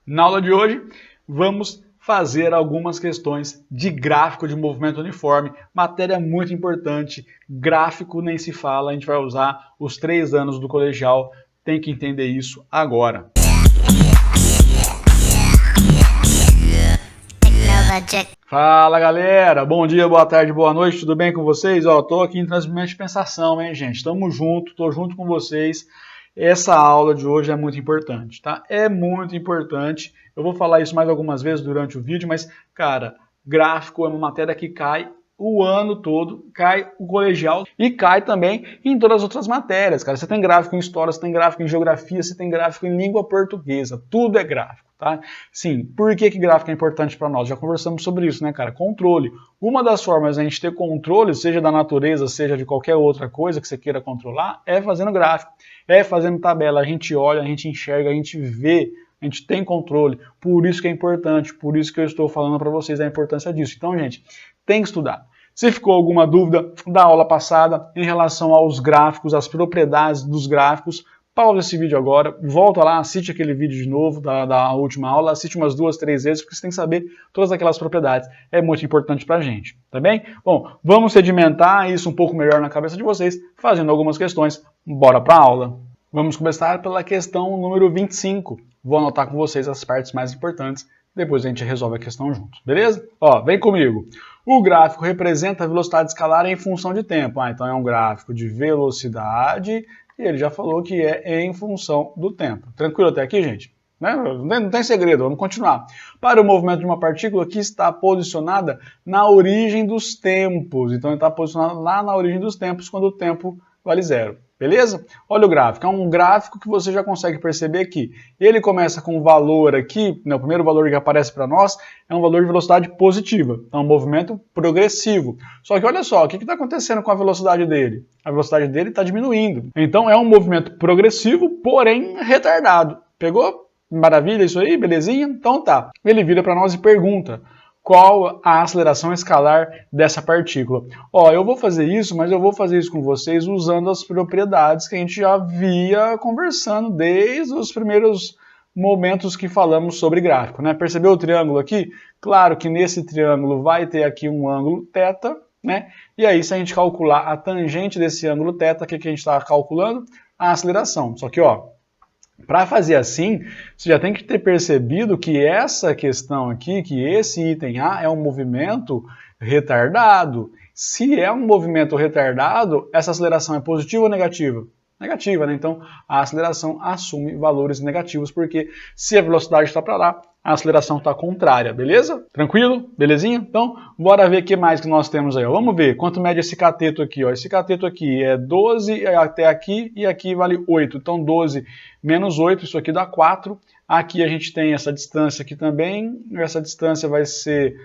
Na aula de hoje, vamos fazer algumas questões de gráfico de movimento uniforme, matéria muito importante, gráfico nem se fala, a gente vai usar os 3 anos do colegial, tem que entender isso agora. Fala galera, bom dia, boa tarde, boa noite, tudo bem com vocês? Tô aqui em transmissão de pensação, hein gente, tamo junto, tô junto com vocês. Essa aula de hoje é muito importante, tá? É muito importante. Eu vou falar isso mais algumas vezes durante o vídeo, mas, cara, gráfico é uma matéria que cai o ano todo, cai o colegial e cai também em todas as outras matérias, cara. Você tem gráfico em história, você tem gráfico em geografia, você tem gráfico em língua portuguesa, tudo é gráfico, tá? Sim, por que gráfico é importante para nós? Já conversamos sobre isso, né, cara? Controle. Uma das formas de a gente ter controle, seja da natureza, seja de qualquer outra coisa que você queira controlar, é fazendo gráfico, é fazendo tabela. A gente olha, a gente enxerga, a gente vê, a gente tem controle. Por isso que é importante, por isso que eu estou falando para vocês a importância disso. Então, gente, tem que estudar. Se ficou alguma dúvida da aula passada em relação aos gráficos, as propriedades dos gráficos, pausa esse vídeo agora, volta lá, assiste aquele vídeo de novo da última aula, assiste umas 2, 3 vezes, porque você tem que saber todas aquelas propriedades. É muito importante pra gente, tá bem? Bom, vamos sedimentar isso um pouco melhor na cabeça de vocês, fazendo algumas questões. Bora pra aula! Vamos começar pela questão número 25. Vou anotar com vocês as partes mais importantes, depois a gente resolve a questão juntos, beleza? Vem comigo. O gráfico representa a velocidade escalar em função de tempo. Então é um gráfico de velocidade, e ele já falou que é em função do tempo. Tranquilo até aqui, gente? Né? Não tem segredo, vamos continuar. Para o movimento de uma partícula que está posicionada na origem dos tempos. Então ele está posicionado lá na origem dos tempos, quando o tempo vale 0. Beleza? Olha o gráfico. É um gráfico que você já consegue perceber que ele começa com um valor aqui, o primeiro valor que aparece para nós é um valor de velocidade positiva. Então, um movimento progressivo. Só que olha só, o que está acontecendo com a velocidade dele? A velocidade dele está diminuindo. Então, é um movimento progressivo, porém retardado. Pegou? Maravilha isso aí? Belezinha? Então tá. Ele vira para nós e pergunta: qual a aceleração escalar dessa partícula? Eu vou fazer isso, mas eu vou fazer isso com vocês usando as propriedades que a gente já via conversando desde os primeiros momentos que falamos sobre gráfico, né? Percebeu o triângulo aqui? Claro que nesse triângulo vai ter aqui um ângulo θ, né? E aí, se a gente calcular a tangente desse ângulo θ, o que a gente está calculando? A aceleração. Só que, para fazer assim, você já tem que ter percebido que essa questão aqui, que esse item A é um movimento retardado. Se é um movimento retardado, essa aceleração é positiva ou negativa? Negativa, né? Então, a aceleração assume valores negativos, porque se a velocidade está para lá, a aceleração está contrária, beleza? Tranquilo? Belezinha? Então, bora ver o que mais que nós temos aí. Vamos ver quanto mede esse cateto aqui. Esse cateto aqui é 12 até aqui e aqui vale 8. Então, 12 menos 8, isso aqui dá 4. Aqui a gente tem essa distância aqui também. Essa distância vai ser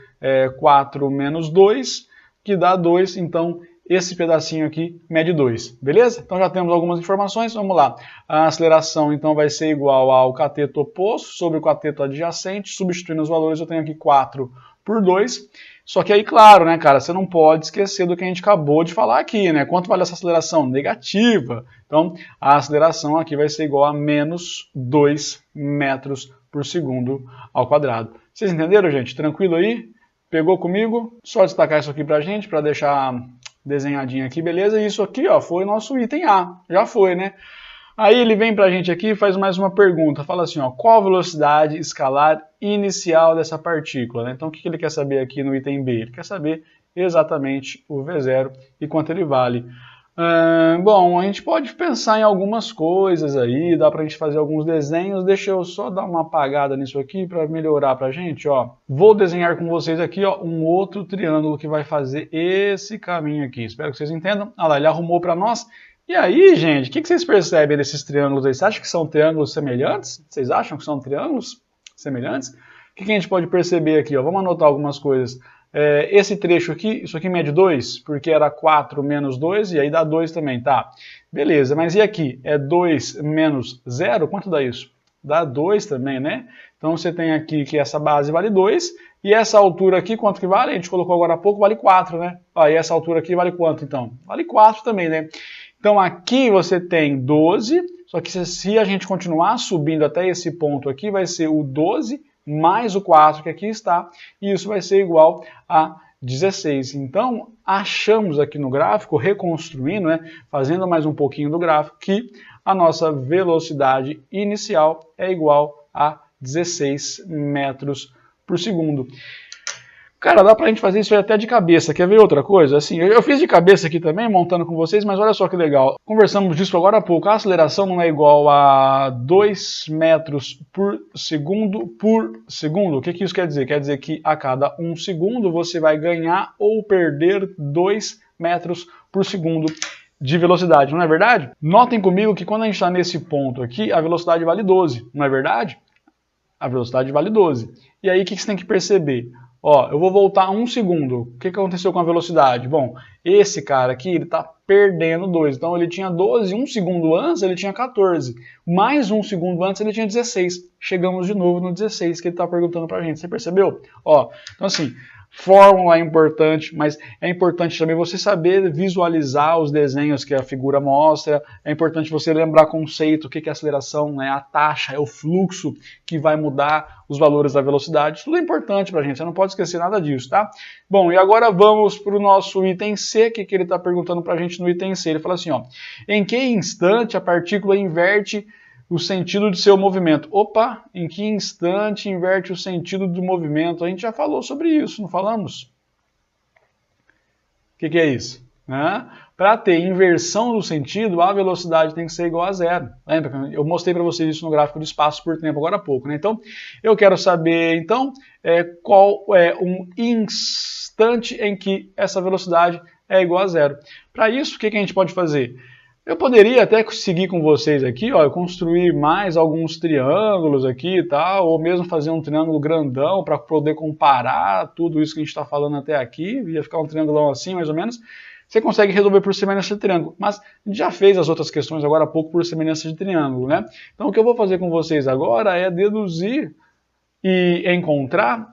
4 menos 2, que dá 2. Então, esse pedacinho aqui mede 2, beleza? Então já temos algumas informações, vamos lá. A aceleração então vai ser igual ao cateto oposto sobre o cateto adjacente, substituindo os valores eu tenho aqui 4 por 2. Só que aí, claro, né, cara, você não pode esquecer do que a gente acabou de falar aqui, né? Quanto vale essa aceleração? Negativa. Então, a aceleração aqui vai ser igual a menos 2 metros por segundo ao quadrado. Vocês entenderam, gente? Tranquilo aí? Pegou comigo? Só destacar isso aqui pra gente, para deixar desenhadinho aqui, beleza? E isso aqui, foi o nosso item A. Já foi, né? Aí ele vem pra gente aqui e faz mais uma pergunta. Fala assim, qual a velocidade escalar inicial dessa partícula, né? Então, o que ele quer saber aqui no item B? Ele quer saber exatamente o V0 e quanto ele vale. Bom, a gente pode pensar em algumas coisas aí, dá pra gente fazer alguns desenhos. Deixa eu só dar uma apagada nisso aqui para melhorar pra gente, Vou desenhar com vocês aqui, um outro triângulo que vai fazer esse caminho aqui. Espero que vocês entendam. Olha lá, ele arrumou para nós. E aí, gente, o que vocês percebem desses triângulos aí? Você acha que são triângulos semelhantes? Vocês acham que são triângulos semelhantes? O que a gente pode perceber aqui? Vamos anotar algumas coisas. Esse trecho aqui, isso aqui mede 2, porque era 4 menos 2, e aí dá 2 também, tá? Beleza, mas e aqui? É 2 menos 0? Quanto dá isso? Dá 2 também, né? Então você tem aqui que essa base vale 2, e essa altura aqui, quanto que vale? A gente colocou agora há pouco, vale 4, né? E essa altura aqui vale quanto, então? Vale 4 também, né? Então aqui você tem 12, Só que se a gente continuar subindo até esse ponto aqui, vai ser o 12 mais o 4 que aqui está, e isso vai ser igual a 16. Então, achamos aqui no gráfico, reconstruindo, né, fazendo mais um pouquinho do gráfico, que a nossa velocidade inicial é igual a 16 metros por segundo. Cara, dá pra gente fazer isso aí até de cabeça. Quer ver outra coisa? Assim, eu fiz de cabeça aqui também, montando com vocês, mas olha só que legal. Conversamos disso agora há pouco. A aceleração não é igual a 2 metros por segundo por segundo. O que isso quer dizer? Quer dizer que a cada 1 segundo você vai ganhar ou perder 2 metros por segundo de velocidade, não é verdade? Notem comigo que quando a gente está nesse ponto aqui, a velocidade vale 12, não é verdade? A velocidade vale 12. E aí o que você tem que perceber? Ó, eu vou voltar 1 segundo. O que aconteceu com a velocidade? Bom, esse cara aqui, ele está perdendo 2. Então ele tinha 12, 1 segundo antes ele tinha 14. Mais 1 segundo antes ele tinha 16. Chegamos de novo no 16 que ele está perguntando para a gente. Você percebeu? Ó, então assim, fórmula é importante, mas é importante também você saber visualizar os desenhos que a figura mostra. É importante você lembrar conceito, o que é aceleração, né? A taxa, é o fluxo que vai mudar os valores da velocidade. Tudo é importante para a gente, você não pode esquecer nada disso, tá? Bom, e agora vamos para o nosso item C, que ele está perguntando para a gente no item C. Ele fala assim, ó, em que instante a partícula inverte o sentido de seu movimento? Opa, em que instante inverte o sentido do movimento? A gente já falou sobre isso, não falamos? O que é isso? Para ter inversão do sentido, a velocidade tem que ser igual a zero. Lembra? Eu mostrei para vocês isso no gráfico do espaço por tempo agora há pouco, né? Então, eu quero saber, então, qual é um instante em que essa velocidade é igual a zero. Para isso, o que a gente pode fazer? Eu poderia até seguir com vocês aqui, ó, construir mais alguns triângulos aqui e tal, ou mesmo fazer um triângulo grandão para poder comparar tudo isso que a gente está falando até aqui, ia ficar um triangulão assim, mais ou menos. Você consegue resolver por semelhança de triângulo, mas a gente já fez as outras questões agora há pouco por semelhança de triângulo, né? Então o que eu vou fazer com vocês agora é deduzir e encontrar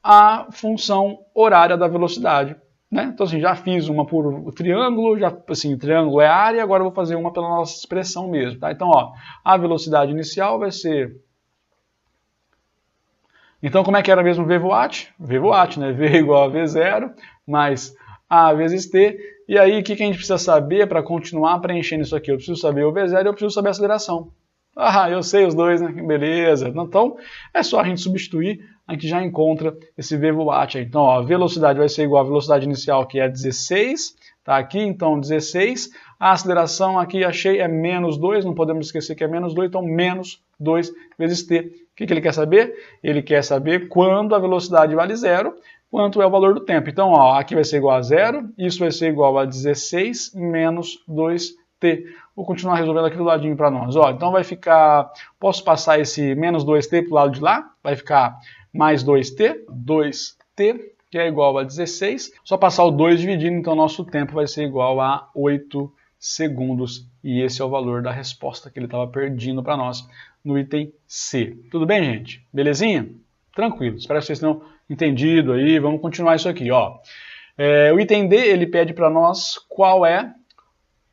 a função horária da velocidade. Né? Então, assim, já fiz uma por triângulo, já, assim, triângulo é área, agora eu vou fazer uma pela nossa expressão mesmo. Tá? Então, ó, a velocidade inicial vai ser... Então, como é que era mesmo V watt? V watt, né? V igual a V0 mais A vezes T. E aí, o que a gente precisa saber para continuar preenchendo isso aqui? Eu preciso saber o V0 e eu preciso saber a aceleração. Ah, eu sei os dois, né? Beleza. Então, é só a gente substituir, a gente já encontra esse V watt. Então, ó, a velocidade vai ser igual à velocidade inicial, que é 16, tá aqui, então 16. A aceleração aqui, achei, é menos 2, não podemos esquecer que é menos 2, então menos 2 vezes t. O que ele quer saber? Ele quer saber quando a velocidade vale zero, quanto é o valor do tempo. Então, ó, aqui vai ser igual a zero, isso vai ser igual a 16 menos 2t. Vou continuar resolvendo aqui do ladinho para nós. Ó, então vai ficar, posso passar esse menos 2t para o lado de lá, vai ficar mais 2t, que é igual a 16. Só passar o 2 dividindo, então nosso tempo vai ser igual a 8 segundos. E esse é o valor da resposta que ele estava pedindo para nós no item C. Tudo bem, gente? Belezinha? Tranquilo. Espero que vocês tenham entendido aí. Vamos continuar isso aqui. Ó. O item D, ele pede para nós qual é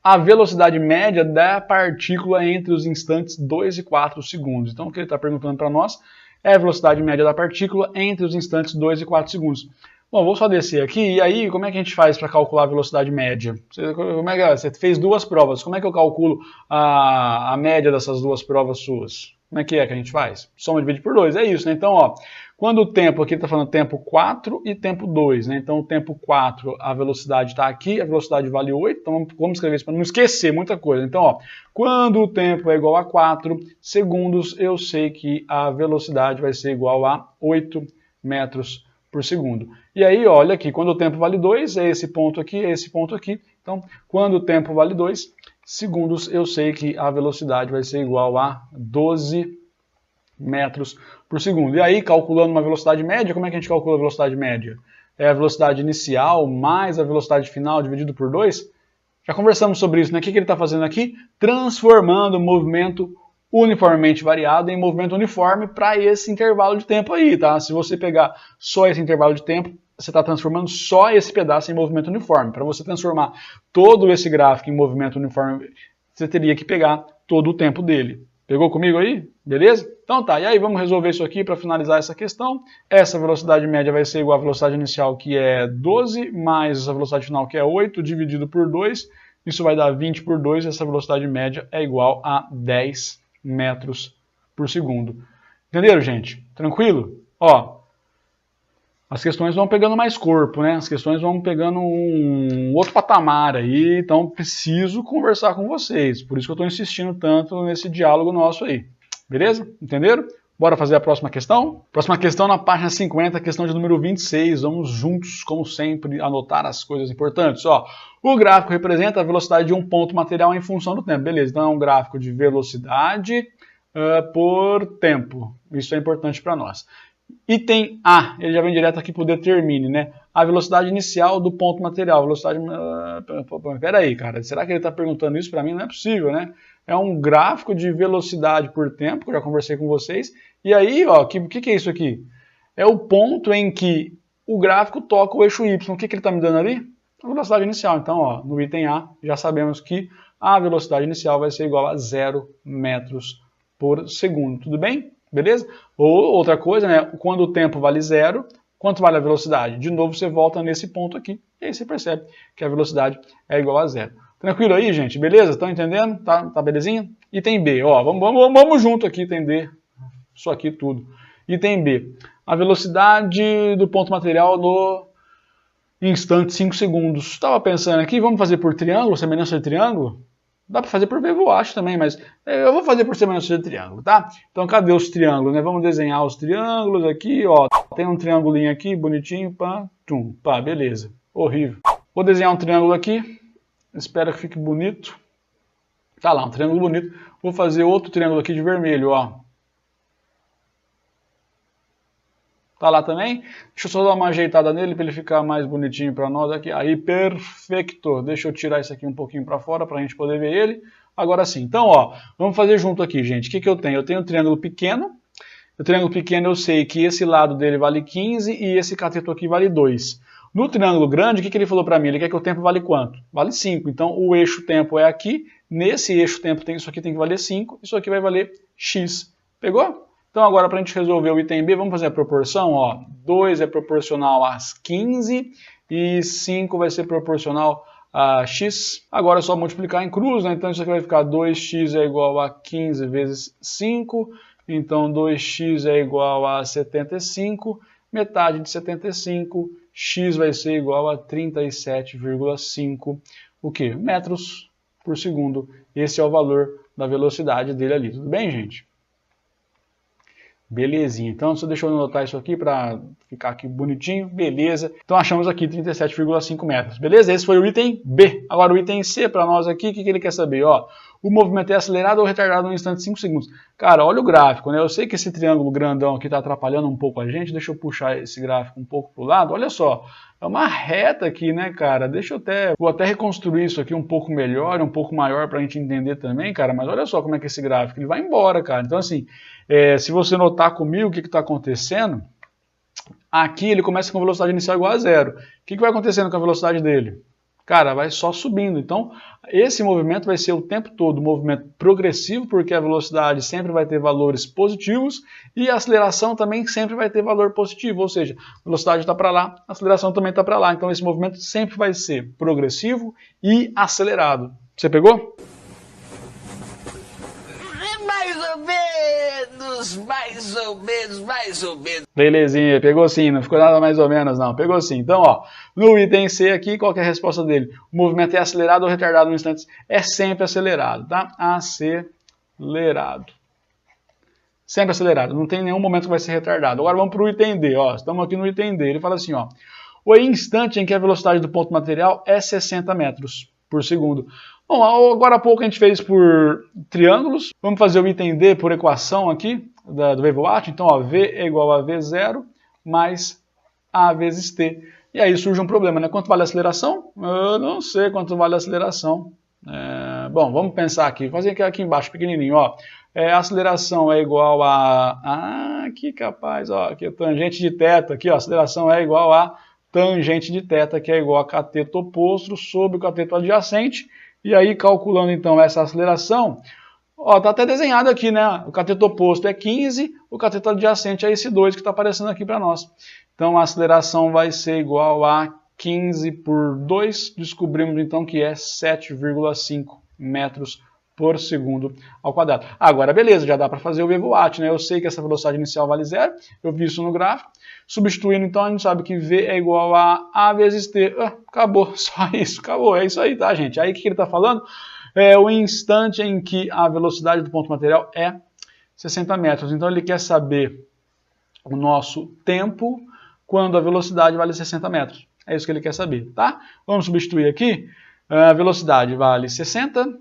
a velocidade média da partícula entre os instantes 2 e 4 segundos. Então, o que ele está perguntando para nós é a velocidade média da partícula entre os instantes 2 e 4 segundos. Bom, vou só descer aqui, e aí como é que a gente faz para calcular a velocidade média? Você fez duas provas, como é que eu calculo a média dessas duas provas suas? Como é que a gente faz? Soma dividir por 2, é isso, né? Então, ó, quando o tempo, aqui está falando tempo 4 e tempo 2, né? Então, o tempo 4, a velocidade está aqui, a velocidade vale 8, então vamos escrever isso para não esquecer muita coisa. Então, ó, quando o tempo é igual a 4 segundos, eu sei que a velocidade vai ser igual a 8 metros por segundo. E aí, olha aqui, quando o tempo vale 2, é esse ponto aqui, é esse ponto aqui. Então, quando o tempo vale 2 segundos, eu sei que a velocidade vai ser igual a 12 metros por segundo. E aí, calculando uma velocidade média, como é que a gente calcula a velocidade média? É a velocidade inicial mais a velocidade final dividido por 2? Já conversamos sobre isso, né? O que ele está fazendo aqui? Transformando o movimento uniformemente variado em movimento uniforme para esse intervalo de tempo aí, tá? Se você pegar só esse intervalo de tempo, você está transformando só esse pedaço em movimento uniforme. Para você transformar todo esse gráfico em movimento uniforme você teria que pegar todo o tempo dele. Pegou comigo aí? Beleza? Então tá, e aí vamos resolver isso aqui para finalizar essa questão. Essa velocidade média vai ser igual à velocidade inicial, que é 12, mais a velocidade final, que é 8, dividido por 2. Isso vai dar 20 por 2, essa velocidade média é igual a 10 metros por segundo. Entenderam, gente? Tranquilo? Ó, as questões vão pegando mais corpo, né? As questões vão pegando um outro patamar aí, então preciso conversar com vocês. Por isso que eu estou insistindo tanto nesse diálogo nosso aí. Beleza? Entenderam? Bora fazer a próxima questão? Próxima questão na página 50, questão de número 26. Vamos juntos, como sempre, anotar as coisas importantes. Ó, o gráfico representa a velocidade de um ponto material em função do tempo. Beleza, então é um gráfico de velocidade por tempo. Isso é importante para nós. Item A, ele já vem direto aqui para o determine, né? A velocidade inicial do ponto material. Velocidade. Peraí, cara, será que ele está perguntando isso para mim? Não é possível, né? É um gráfico de velocidade por tempo, que eu já conversei com vocês. E aí, ó, o que é isso aqui? É o ponto em que o gráfico toca o eixo Y. O que ele está me dando ali? A velocidade inicial. Então, ó, no item A, já sabemos que a velocidade inicial vai ser igual a 0 metros por segundo. Tudo bem? Beleza? Ou outra coisa, né? Quando o tempo vale 0, quanto vale a velocidade? De novo, você volta nesse ponto aqui. E aí você percebe que a velocidade é igual a 0. Tranquilo aí, gente? Beleza? Estão entendendo? Tá belezinha? Item B, ó, vamos junto aqui entender isso aqui tudo. Item B, a velocidade do ponto material no instante 5 segundos. Estava pensando aqui, vamos fazer por triângulo, semelhança de triângulo? Dá para fazer por Vevoacht também, mas eu vou fazer por semelhança de triângulo, tá? Então, cadê os triângulos, né? Vamos desenhar os triângulos aqui, ó. Tem um triângulinho aqui, bonitinho, pá, tum, pá, beleza. Horrível. Vou desenhar um triângulo aqui. Espero que fique bonito. Tá lá, um triângulo bonito. Vou fazer outro triângulo aqui de vermelho, ó. Tá lá também? Deixa eu só dar uma ajeitada nele para ele ficar mais bonitinho para nós aqui. Aí, perfeito. Deixa eu tirar isso aqui um pouquinho para fora para a gente poder ver ele. Agora sim. Então, ó, vamos fazer junto aqui, gente. O que eu tenho? Eu tenho um triângulo pequeno. O triângulo pequeno eu sei que esse lado dele vale 15 e esse cateto aqui vale 2. No triângulo grande, o que ele falou para mim? Ele quer que o tempo vale quanto? Vale 5. Então, o eixo tempo é aqui. Nesse eixo tempo, isso aqui tem que valer 5. Isso aqui vai valer x. Pegou? Então, agora, para a gente resolver o item B, vamos fazer a proporção. Ó, 2 é proporcional a 15 e 5 vai ser proporcional a x. Agora é só multiplicar em cruz, né? Então, isso aqui vai ficar 2x é igual a 15 vezes 5. Então, 2x é igual a 75. Metade de 75, x vai ser igual a 37,5 o quê? Metros por segundo. Esse é o valor da velocidade dele ali. Tudo bem, gente? Belezinha. Então, só deixa eu anotar isso aqui para ficar aqui bonitinho. Beleza. Então, achamos aqui 37,5 metros. Beleza? Esse foi o item B. Agora, o item C para nós aqui, o que ele quer saber? Ó, o movimento é acelerado ou retardado no instante de 5 segundos? Cara, olha o gráfico, né? Eu sei que esse triângulo grandão aqui está atrapalhando um pouco a gente. Deixa eu puxar esse gráfico um pouco para o lado. Olha só. É uma reta aqui, né, cara? Vou até reconstruir isso aqui um pouco melhor, um pouco maior para a gente entender também, cara. Mas olha só como é que esse gráfico ele vai embora, cara. Então, assim, se você notar comigo o que está acontecendo, aqui ele começa com velocidade inicial igual a 0. O que vai acontecendo com a velocidade dele? Cara, vai só subindo. Então, esse movimento vai ser o tempo todo um movimento progressivo, porque a velocidade sempre vai ter valores positivos e a aceleração também sempre vai ter valor positivo, ou seja, a velocidade está para lá, a aceleração também está para lá. Então, esse movimento sempre vai ser progressivo e acelerado. Você pegou? Mais ou menos. Belezinha, pegou sim, não ficou nada mais ou menos não, pegou sim. Então, ó, no item C aqui, qual que é a resposta dele? O movimento é acelerado ou retardado no instante? É sempre acelerado, tá? Acelerado. Sempre acelerado, não tem nenhum momento que vai ser retardado. Agora vamos para o item D, ó, estamos aqui no item D, ele fala assim, ó, o instante em que a velocidade do ponto material é 60 metros por segundo. Bom, agora há pouco a gente fez por triângulos, vamos fazer o item D por equação aqui, do Vevoacht. Então, ó, V é igual a V0 mais A vezes T. E aí surge um problema, né? Quanto vale a aceleração? Eu não sei quanto vale a aceleração. Bom, vamos pensar aqui, fazer aqui embaixo, pequenininho, ó. A aceleração é igual a... aqui capaz, ó, aqui é tangente de θ, aqui, ó, a aceleração é igual a tangente de θ, que é igual a cateto oposto sobre o cateto adjacente. E aí, calculando então essa aceleração, ó, tá até desenhado aqui, né? O cateto oposto é 15, o cateto adjacente é esse 2 que está aparecendo aqui para nós. Então a aceleração vai ser igual a 15 por 2, descobrimos então que é 7,5 metros por segundo ao quadrado. Agora, beleza, já dá para fazer o VWatt, né? Eu sei que essa velocidade inicial vale 0, eu vi isso no gráfico. Substituindo, então, a gente sabe que V é igual a A vezes T. Acabou, só isso, acabou. É isso aí, tá, gente? Aí o que ele está falando? É o instante em que a velocidade do ponto material é 60 metros. Então, ele quer saber o nosso tempo quando a velocidade vale 60 metros. É isso que ele quer saber, tá? Vamos substituir aqui. A velocidade vale 60,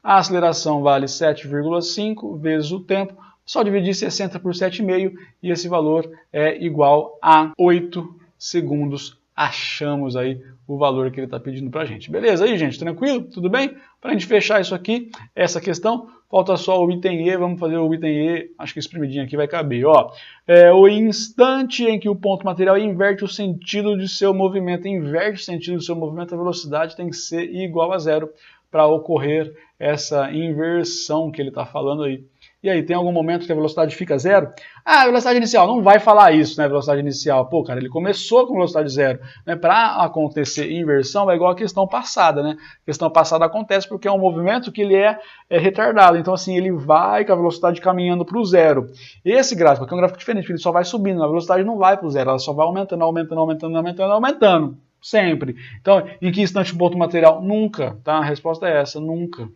a aceleração vale 7,5 vezes o tempo. Só dividir 60 por 7,5 e esse valor é igual a 8 segundos. Achamos aí o valor que ele está pedindo para a gente. Beleza aí, gente? Tranquilo? Tudo bem? Para a gente fechar isso aqui, essa questão, falta só o item E. Vamos fazer o item E. Acho que espremidinho aqui vai caber. Ó, o instante em que o ponto material inverte o sentido de seu movimento. Inverte o sentido do seu movimento, a velocidade tem que ser igual a 0 para ocorrer essa inversão que ele está falando aí. E aí, tem algum momento que a velocidade fica 0? Ah, velocidade inicial, não vai falar isso, né, velocidade inicial. Pô, cara, ele começou com velocidade 0. Né? Para acontecer inversão é igual a questão passada, né? A questão passada acontece porque é um movimento que ele é retardado. Então, assim, ele vai com a velocidade caminhando para o 0. Esse gráfico aqui é um gráfico diferente, porque ele só vai subindo, a velocidade não vai para o 0, ela só vai aumentando, aumentando, aumentando, aumentando, aumentando. Sempre. Então, em que instante o ponto material? Nunca, tá? A resposta é essa, nunca.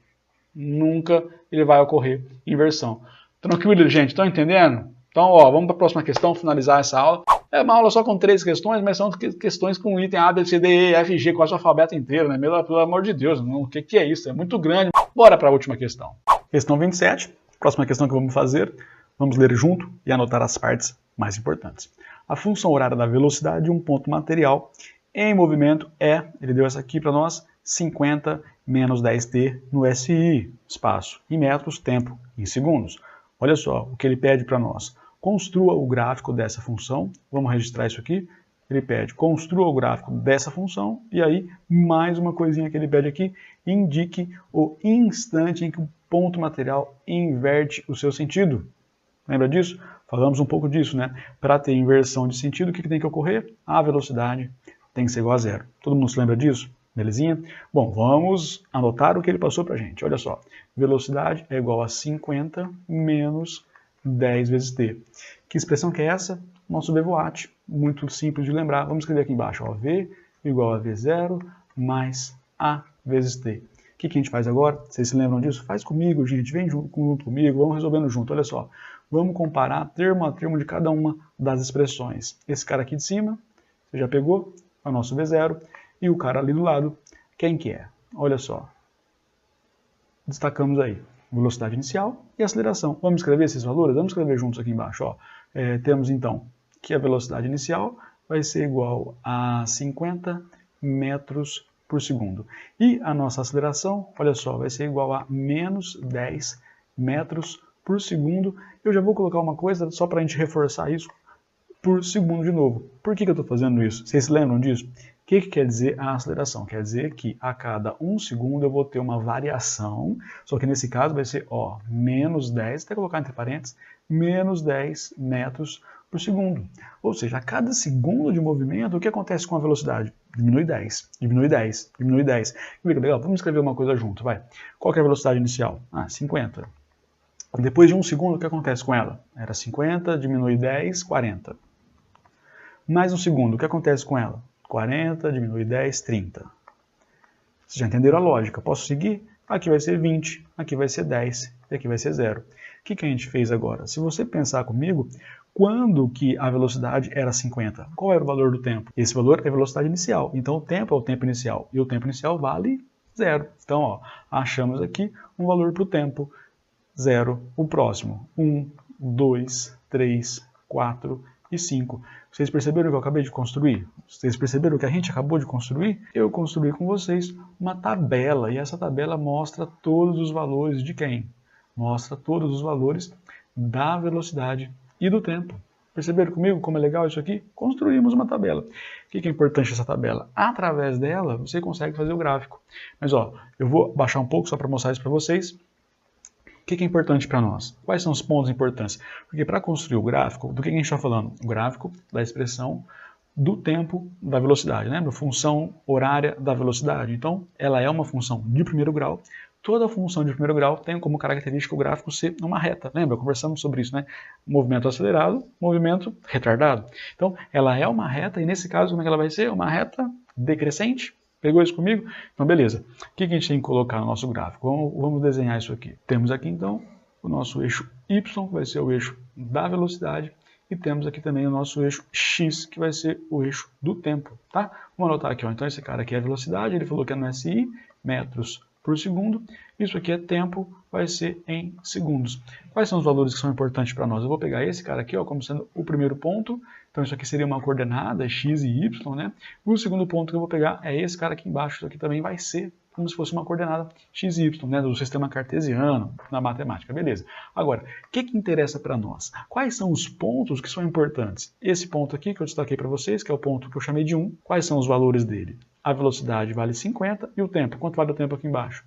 Nunca ele vai ocorrer inversão. Tranquilo, gente? Estão entendendo? Então, ó, vamos para a próxima questão, finalizar essa aula. É uma aula só com 3 questões, mas são questões com item A, B, C, D, E, F, G, quase o alfabeto inteiro, né? Pelo amor de Deus, o que é isso? É muito grande. Bora para a última questão. Questão 27, próxima questão que vamos fazer. Vamos ler junto e anotar as partes mais importantes. A função horária da velocidade de um ponto material em movimento é, ele deu essa aqui para nós, 50 menos 10t no SI, espaço, em metros, tempo, em segundos. Olha só o que ele pede para nós. Construa o gráfico dessa função. Vamos registrar isso aqui. Ele pede, construa o gráfico dessa função. E aí, mais uma coisinha que ele pede aqui, indique o instante em que o ponto material inverte o seu sentido. Lembra disso? Falamos um pouco disso, né? Para ter inversão de sentido, o que tem que ocorrer? A velocidade tem que ser igual a 0. Todo mundo se lembra disso? Belezinha? Bom, vamos anotar o que ele passou para a gente. Olha só, velocidade é igual a 50 menos 10 vezes t. Que expressão que é essa? Nosso VWatt, muito simples de lembrar. Vamos escrever aqui embaixo, ó, V igual a V0 mais A vezes t. O que a gente faz agora? Vocês se lembram disso? Faz comigo, gente, vem junto comigo, vamos resolvendo junto. Olha só, vamos comparar termo a termo de cada uma das expressões. Esse cara aqui de cima, você já pegou? É o nosso V0. E o cara ali do lado, quem que é? Olha só. Destacamos aí velocidade inicial e aceleração. Vamos escrever esses valores? Vamos escrever juntos aqui embaixo. Ó. Temos então que a velocidade inicial vai ser igual a 50 metros por segundo. E a nossa aceleração, olha só, vai ser igual a menos 10 metros por segundo. Eu já vou colocar uma coisa só para a gente reforçar isso por segundo de novo. Por que eu estou fazendo isso? Vocês se lembram disso? O que quer dizer a aceleração? Quer dizer que a cada 1 segundo eu vou ter uma variação, só que nesse caso vai ser menos 10, até colocar entre parênteses, menos 10 metros por segundo. Ou seja, a cada segundo de movimento, o que acontece com a velocidade? Diminui 10, diminui 10, diminui 10. Legal, vamos escrever uma coisa junto, vai. Qual que é a velocidade inicial? 50. Depois de 1 segundo, o que acontece com ela? Era 50, diminui 10, 40. Mais 1 segundo, o que acontece com ela? 40, diminui 10, 30. Vocês já entenderam a lógica? Posso seguir? Aqui vai ser 20, aqui vai ser 10 e aqui vai ser 0. O que a gente fez agora? Se você pensar comigo, quando que a velocidade era 50? Qual era o valor do tempo? Esse valor é a velocidade inicial. Então o tempo é o tempo inicial. E o tempo inicial vale 0. Então, achamos aqui um valor para o tempo 0. O próximo, 1, 2, 3, 4 e 5. Vocês perceberam o que eu acabei de construir? Vocês perceberam o que a gente acabou de construir? Eu construí com vocês uma tabela, e essa tabela mostra todos os valores de quem? Mostra todos os valores da velocidade e do tempo. Perceberam comigo como é legal isso aqui? Construímos uma tabela. O que é importante essa tabela? Através dela, você consegue fazer o gráfico. Mas ó, eu vou baixar um pouco só para mostrar isso para vocês. O que é importante para nós? Quais são os pontos importantes? Porque para construir o gráfico, do que a gente está falando? O gráfico da expressão do tempo da velocidade. Lembra? Função horária da velocidade. Então, ela é uma função de primeiro grau. Toda função de primeiro grau tem como característica o gráfico ser uma reta. Lembra? Conversamos sobre isso, né? Movimento acelerado, movimento retardado. Então, ela é uma reta e nesse caso, como é que ela vai ser? Uma reta decrescente. Pegou isso comigo? Então, beleza. O que a gente tem que colocar no nosso gráfico? Vamos desenhar isso aqui. Temos aqui, então, o nosso eixo Y, que vai ser o eixo da velocidade. E temos aqui também o nosso eixo X, que vai ser o eixo do tempo, tá? Vamos anotar aqui, ó. Então esse cara aqui é a velocidade, ele falou que é no SI, metros por segundo. Isso aqui é tempo, vai ser em segundos. Quais são os valores que são importantes para nós? Eu vou pegar esse cara aqui, ó, como sendo o primeiro ponto. Então isso aqui seria uma coordenada, X e Y, né? O segundo ponto que eu vou pegar é esse cara aqui embaixo. Isso aqui também vai ser como se fosse uma coordenada x e y, né, do sistema cartesiano, na matemática, beleza. Agora, o que interessa para nós? Quais são os pontos que são importantes? Esse ponto aqui que eu destaquei para vocês, que é o ponto que eu chamei de 1, quais são os valores dele? A velocidade vale 50 e o tempo, quanto vale o tempo aqui embaixo?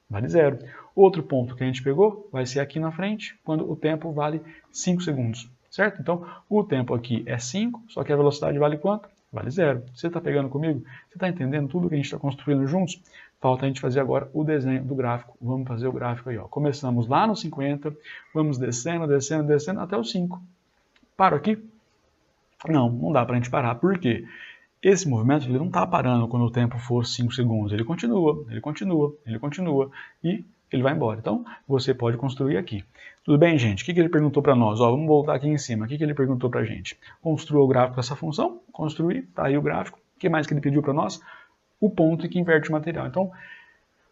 Vale 0. Outro ponto que a gente pegou vai ser aqui na frente, quando o tempo vale 5 segundos, certo? Então, o tempo aqui é 5, só que a velocidade vale quanto? Vale 0. Você está pegando comigo? Você está entendendo tudo que a gente está construindo juntos? Falta a gente fazer agora o desenho do gráfico. Vamos fazer o gráfico aí, ó. Começamos lá no 50, vamos descendo, descendo, descendo até o 5. Paro aqui? Não, não dá para a gente parar. Por quê? Esse movimento ele não está parando quando o tempo for 5 segundos. Ele continua, ele continua, ele continua e ele vai embora. Então, você pode construir aqui. Tudo bem, gente? O que ele perguntou para nós? Ó, vamos voltar aqui em cima. O que ele perguntou para a gente? Construa o gráfico dessa função. Construir, tá aí o gráfico. O que mais que ele pediu para nós? O ponto que inverte o material. Então,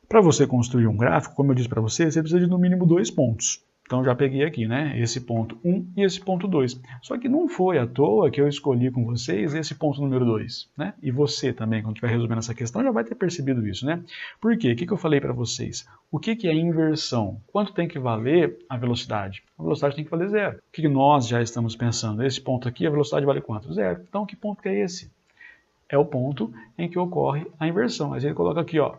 para você construir um gráfico, como eu disse para você, você precisa de no mínimo 2 pontos. Então, já peguei aqui, né? Esse ponto 1 e esse ponto 2. Só que não foi à toa que eu escolhi com vocês esse ponto número 2, né? E você também, quando estiver resolvendo essa questão, já vai ter percebido isso, né? Por quê? O que eu falei para vocês? O que é inversão? Quanto tem que valer a velocidade? A velocidade tem que valer 0. O que nós já estamos pensando? Esse ponto aqui, a velocidade vale quanto? 0. Então, que ponto que é esse? É o ponto em que ocorre a inversão. Mas ele coloca aqui, ó,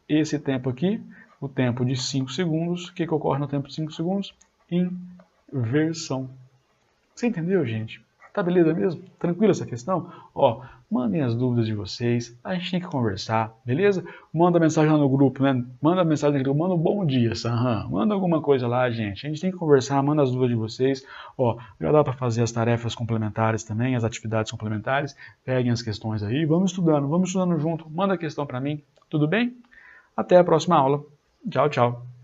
esse tempo aqui, o tempo de 5 segundos. O que ocorre no tempo de 5 segundos? Inversão. Você entendeu, gente? Tá beleza mesmo? Tranquilo essa questão? Ó, mandem as dúvidas de vocês, a gente tem que conversar, beleza? Manda mensagem lá no grupo, né? Manda mensagem no grupo, manda um bom dia, Sanhan. Manda alguma coisa lá, gente. A gente tem que conversar, manda as dúvidas de vocês. Ó, já dá para fazer as tarefas complementares também, as atividades complementares. Peguem as questões aí, vamos estudando junto. Manda a questão para mim, tudo bem? Até a próxima aula. Tchau, tchau.